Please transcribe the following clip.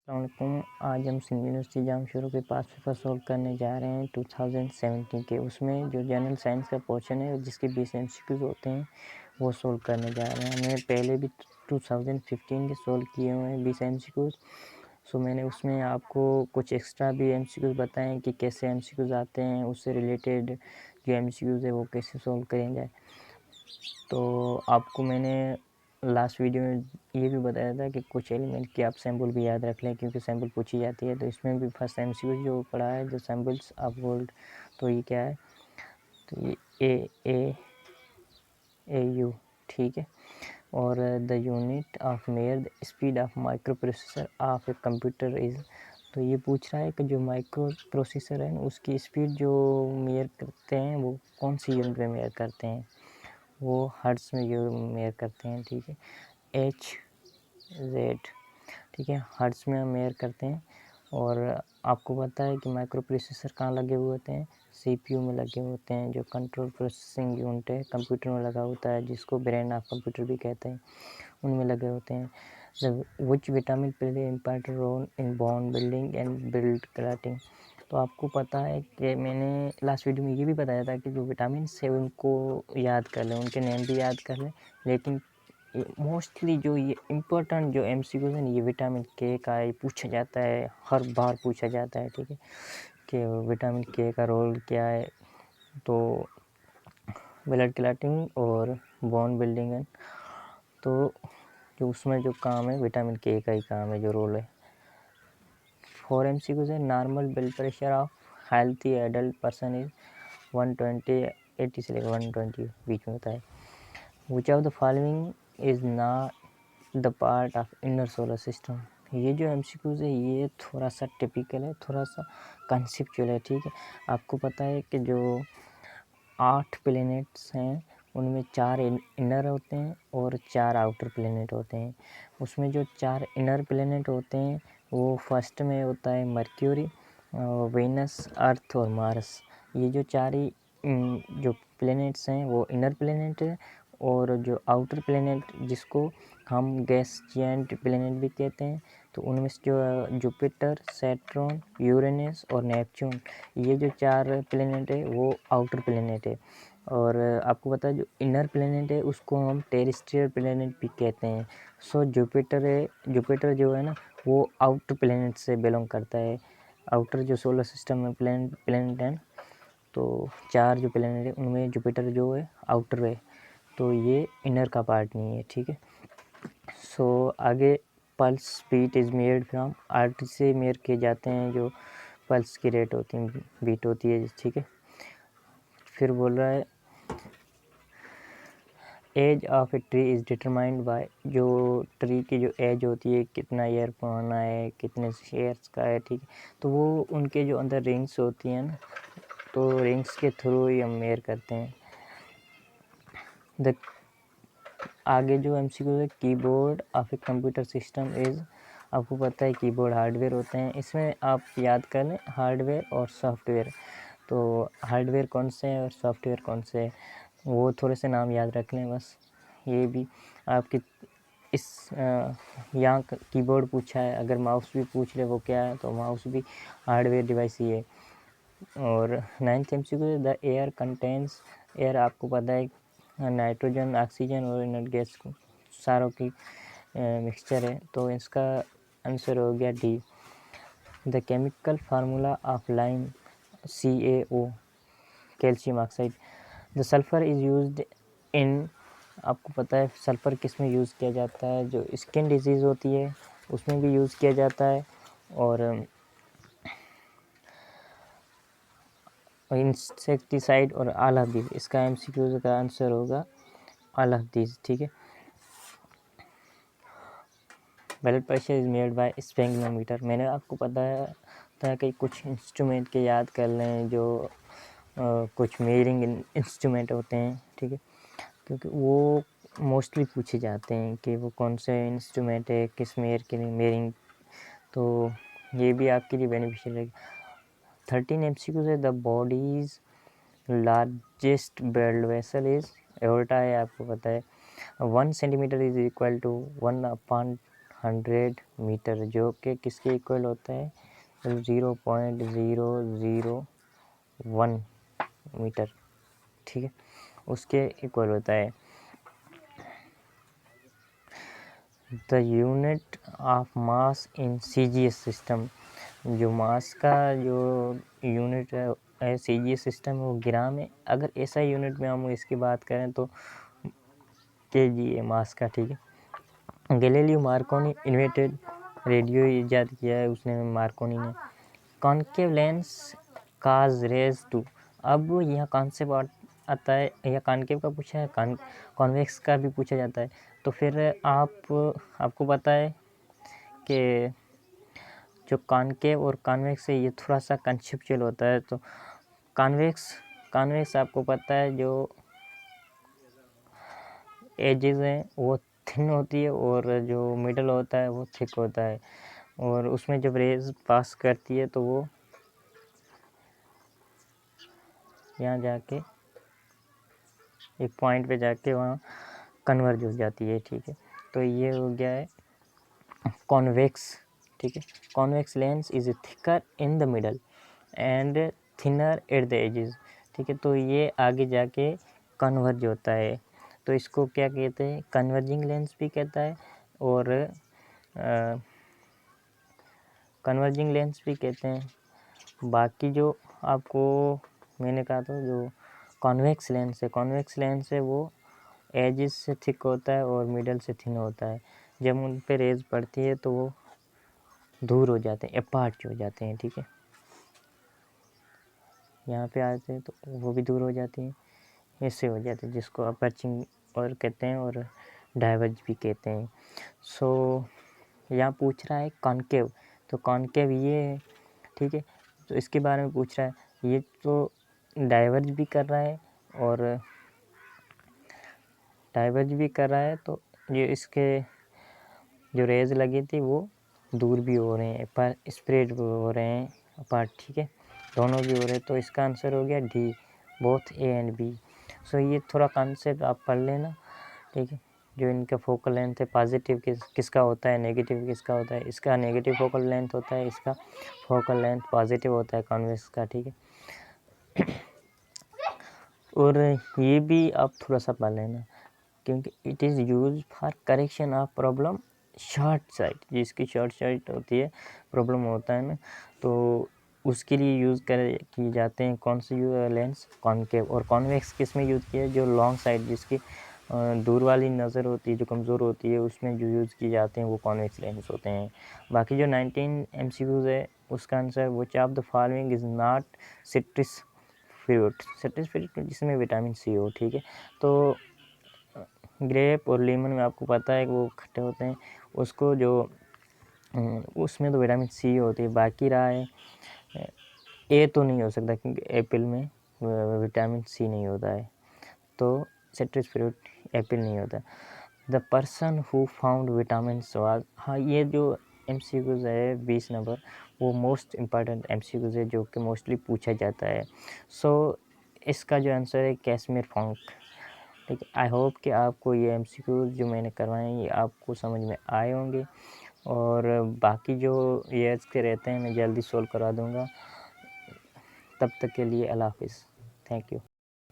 अस्सलामुअलैकुम। आज हम सिंध यूनिवर्सिटी जामशोरों के पास पेपर सोल्व करने जा रहे हैं 2017 के। उसमें जो जनरल साइंस का पोर्शन है जिसके 20 MCQs होते हैं वो सोल्व करने जा रहे हैं। हमने पहले भी 2015 के सोल्व किए हुए हैं 20 MCQs। सो मैंने उसमें आपको कुछ एक्स्ट्रा भी MCQs बताएं कि कैसे MCQs आते हैं, उससे रिलेटेड जो MCQs है वो कैसे सोल्व करेंगे। तो आपको मैंने लास्ट वीडियो में ये भी बताया था कि कुछ एलिमेंट की आप सैम्पल भी याद रख लें, क्योंकि सैम्पल पूछी जाती है। तो इसमें भी फर्स्ट MCQ जो पढ़ा है, जो सैम्पल्स ऑफ गोल्ड, तो ये क्या है, तो ये ए यू, ठीक है। और the unit of mayor the speed of micro processor of a computer is, तो ये पूछ रहा है कि जो माइक्रो प्रोसेसर है उसकी स्पीड जो मेयर करते हैं वो कौन सी यूनिट में मेयर करते हैं, वो हर्ट्ज़ में जो मेयर करते हैं, ठीक है। HZ, ठीक है, हर्ट्ज़ में हम मेयर करते हैं। और आपको पता है कि माइक्रो प्रोसेसर कहाँ लगे हुए होते हैं, CPU में लगे होते हैं, जो कंट्रोल प्रोसेसिंग यूनिट है कंप्यूटर में लगा होता है, जिसको ब्रेन ऑफ कंप्यूटर भी कहते हैं, उनमें लगे होते हैं। Which vitamin play important role in bone building and build clotting, तो आपको पता है कि मैंने लास्ट वीडियो में ये भी बताया था कि जो विटामिन है उनको याद कर लें, उनके नेम भी याद कर लें। लेकिन मोस्टली जो ये इम्पोर्टेंट जो MCQs है ये विटामिन के का ही पूछा जाता है, हर बार पूछा जाता है, ठीक है, कि विटामिन के का रोल क्या है। तो ब्लड क्लॉटिंग और बोन बिल्डिंग है, तो जो उसमें जो काम है विटामिन के का ही काम है, जो रोल है। 4 MCQs है। Normal blood pressure of healthy adult person is 120, 80 से लेकर 120 बीच में होता है। Which of the following is not the part of inner solar system, ये जो MCQs है ये थोड़ा सा टिपिकल है, थोड़ा सा कंसेप्चुअल है, ठीक है। आपको पता है कि जो 8 प्लैनेट्स हैं उनमें 4 इनर होते हैं और 4 आउटर प्लैनेट होते हैं। उसमें जो 4 इनर प्लैनेट होते हैं वो फर्स्ट में होता है मर्क्यूरी, वेनस, अर्थ और मार्स। ये जो 4 ही जो प्लैनेट्स हैं वो इनर प्लैनेट है। और जो आउटर प्लैनेट जिसको हम गैस जायंट प्लैनेट भी कहते हैं, तो उनमें से जो जुपिटर, सैटर्न, यूरेनस और नेपच्यून, ये जो 4 प्लैनेट है वो आउटर प्लैनेट है। और आपको पता है जो इनर प्लैनेट है उसको हम टेरेस्ट्रियल प्लैनेट भी कहते हैं। सो जुपिटर है, जुपिटर जो है ना वो आउटर प्लैनेट से बिलोंग करता है। आउटर जो सोलर सिस्टम में प्लैनेट है, तो 4 जो प्लैनेट है उनमें जुपिटर जो है आउटर है, तो ये इनर का पार्ट नहीं है, ठीक है। सो आगे pulse beat is made from, आर्ट से मेयर किए जाते हैं जो पल्स की रेट होती है, बीट होती है, ठीक है। फिर बोल रहा है age of a tree is determined by, जो ट्री की जो एज होती है, कितना ईयर पुराना है, कितने ईयर्स का है, ठीक है, तो वो उनके जो अंदर रिंग्स होती हैं ना, तो रिंग्स के थ्रू ही हम मेयर करते हैं। द आगे जो MCQ है, keyboard of a computer system is, आपको पता है कीबोर्ड हार्डवेयर होते हैं। इसमें आप याद कर लें हार्डवेयर और सॉफ्टवेयर, तो हार्डवेयर कौन से हैं और सॉफ्टवेयर कौन से हैं वो थोड़े से नाम याद रख लें बस। ये भी आपकी इस यहाँ कीबोर्ड पूछा है, अगर माउस भी पूछ ले वो क्या है, तो माउस भी हार्डवेयर डिवाइस ही है। और 9th MCQ the air contains, air आपको पता है नाइट्रोजन, ऑक्सीजन और इनर्ट गैस को सारों की मिक्सचर है, तो इसका आंसर हो गया D. The chemical formula of lime CaO, calcium oxide. The sulphur is used in, आपको पता है सल्फ़र किस में यूज़ किया जाता है, जो स्किन डिजीज़ होती है उसमें भी यूज़ किया जाता है। और इंसेक्टिसाइड और ऑल ऑफ दिस, इसका MCQ का आंसर होगा ऑल ऑफ दिस, ठीक है। Blood pressure is made by spectrometer, मैंने आपको बताया था कि कुछ इंस्ट्रूमेंट के याद कर लें जो कुछ मेयरिंग इंस्ट्रूमेंट होते हैं, ठीक है, क्योंकि वो मोस्टली पूछे जाते हैं कि वो कौन से इंस्ट्रूमेंट है, किस मेयर के लिए मेयरिंग, तो ये भी आपके लिए बेनिफिशियल है। 13 MCQ है the body's largest blood vessel is aorta है, आपको पता है 1 centimetre is equal to 1/100 100 metre, जो कि किसके इक्वल होता है 0.001 मीटर, ठीक है, उसके इक्वल होता है। The unit of mass in CGS system, जो मास का जो यूनिट है CGS सिस्टम वो ग्राम है। अगर ऐसा यूनिट में हम इसकी बात करें तो kg है मास का, ठीक है। गैलीलियो मार्कोनी इन्वेंटेड रेडियो ईजाद किया है उसने, मार्कोनी ने। Concave lens causes rays to, अब यहाँ कॉन्सेप्ट आता है, या कॉन्केव का पूछा है, कॉन्वेक्स का भी पूछा जाता है। तो फिर आपको पता है कि जो कॉन्केव और कॉन्वेक्स है ये थोड़ा सा कंसेप्चुअल होता है। तो कॉन्वेक्स आपको पता है जो एजेस हैं वो थिन होती है, और जो मिडल होता है वो थिक होता है, और उसमें जब रेज पास करती है तो वो यहाँ जाके एक पॉइंट पे जाके वहाँ कन्वर्ज हो जाती है, ठीक है। तो ये हो गया है कॉन्वेक्स, ठीक है। Convex lens is thicker in the middle and thinner at the edges, ठीक है। तो ये आगे जाके कन्वर्ज होता है, तो इसको क्या कहते हैं, कन्वर्जिंग लेंस भी कहता है, और कन्वर्जिंग लेंस भी कहते हैं। बाकी जो आपको मैंने कहा था जो कॉन्वेक्स लेंस है वो एजेस से थिक होता है और मिडल से थिन होता है। जब उन पे रेज पड़ती है तो वो दूर हो जाते हैं, अपार्ट हो जाते हैं, ठीक है। यहाँ पे आते हैं तो वो भी दूर हो जाती हैं, ऐसे हो जाते हैं, जिसको अपर्चिंग और कहते हैं और डाइवर्ज भी कहते हैं। सो यहाँ पूछ रहा है कॉन्केव, तो कॉन्केव ये है, ठीक है। तो इसके बारे में पूछ रहा है, ये तो डाइवर्ज भी कर रहा है और तो ये इसके जो रेज लगी थी वो दूर भी हो रहे हैं, पर स्प्रेड भी हो रहे हैं अपार्ट, ठीक है, दोनों भी हो रहे हैं। तो इसका आंसर हो गया D, both A and B. So ये थोड़ा कॉन्सेप्ट आप पढ़ लेना, ठीक है। जो इनका फोकल लेंथ है, पॉजिटिव किसका होता है, नेगेटिव किसका होता है, इसका नेगेटिव फोकल लेंथ होता है, इसका फोकल लेंथ पॉजिटिव होता है कॉन्वेक्स का, ठीक है। और ये भी आप थोड़ा सा पढ़ लेना, क्योंकि it is use for correction of problem short site, जिसकी शॉर्ट साइट होती है, प्रॉब्लम होता है ना, तो उसके लिए यूज़ किए जाते हैं कौन से लेंस, कॉन्केव। और कॉन्वेक्स किस में यूज़ किया है, जो लॉन्ग साइड जिसकी दूर वाली नज़र होती है, जो कमज़ोर होती है, उसमें जो यूज़ किए जाते हैं वो कॉन्वेक्स लेंस होते हैं। बाकी जो 19 MCQs है उसका answer which of the following is not citrus fruit जिसमें विटामिन सी हो, ठीक है। तो ग्रेप और लेमन में आपको पता है कि वो खट्टे होते हैं, उसको जो उसमें तो विटामिन सी होती है। बाकी रहा है ए तो नहीं हो सकता क्योंकि एप्पल में विटामिन सी नहीं होता है, तो सिट्रस फ्रूट एप्पल नहीं होता। The person who found vitamin was, हाँ ये जो MCQs है 20 नंबर, वो मोस्ट इम्पॉर्टेंट MCQs है जो कि मोस्टली पूछा जाता है। सो इसका जो आंसर है कैसमिर फंक, ठीक है। आई होप कि आपको ये MCQs जो मैंने करवाए हैं ये आपको समझ में आए होंगे, और बाकी जो ईयर्स के रहते हैं मैं जल्दी सोल्व करा दूँगा। तब तक के लिए अल्लाह हाफिज़, थैंक यू।